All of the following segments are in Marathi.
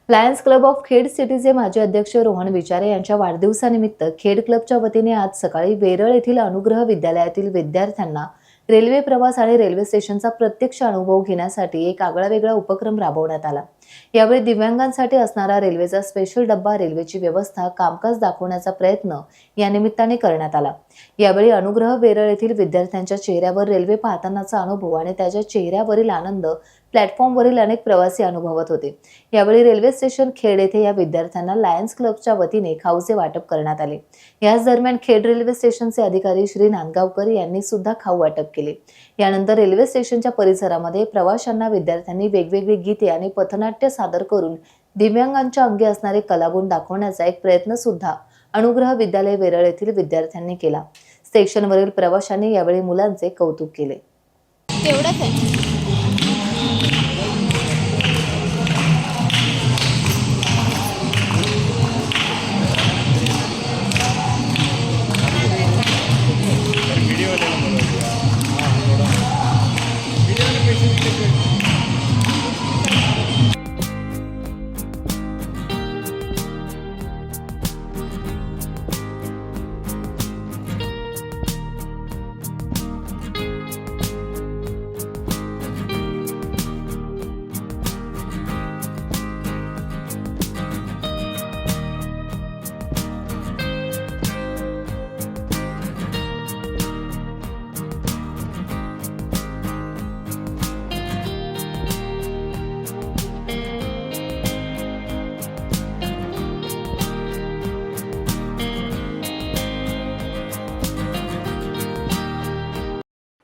लायन्स क्लब ऑफ खेड सिटीचे माजी अध्यक्ष रोहन विचारे यांच्या वाढदिवसानिमित्त खेड क्लबच्या वतीने आज सकाळी वेरळ येथील अनुग्रह विद्यालयातील विद्यार्थ्यांना रेल्वे प्रवास आणि रेल्वे स्टेशनचा प्रत्यक्ष अनुभव घेण्यासाठी एक आगळावेगळा उपक्रम राबवण्यात आला। यावेळी दिव्यांगांसाठी असणारा रेल्वेचा स्पेशल डब्बा, रेल्वेची व्यवस्था, कामकाज दाखवण्याचा प्रयत्न या निमित्ताने करण्यात आला। यावेळी अनुग्रह वेरळ येथील विद्यार्थ्यांच्या चेहऱ्यावर रेल्वे पाहतानाचा अनुभव आणि त्याच्या चेहऱ्यावरील आनंद प्लॅटफॉर्मवरील अनेक प्रवासी अनुभवत होते। यावेळी रेल्वे स्टेशन खेड येथे या विद्यार्थ्यांना लायन्स क्लबच्या वतीने खाऊचे वाटप करण्यात आले। याच दरम्यान खेड रेल्वे स्टेशनचे अधिकारी श्री नांदगावकर यांनी सुद्धा खाऊ वाटप केले। यानंतर रेल्वे स्टेशनच्या परिसरामध्ये प्रवाशांना विद्यार्थ्यांनी वेगवेगळी गीते आणि पथनाट्य सादर करून दिव्यांगांच्या अंगी असणारे कलागुण दाखवण्याचा एक प्रयत्न सुद्धा अनुग्रह विद्यालय वेरळ येथील विद्यार्थ्यांनी केला। स्टेशनवरील प्रवाशांनी यावेळी मुलांचे कौतुक केले। तेवढंच आहे।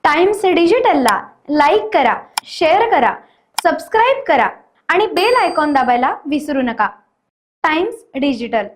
टाइम्स डिजिटलला लाईक करा, शेअर करा, सबस्क्राईब करा आणि बेल आयकॉन दाबायला विसरू नका। Times digital.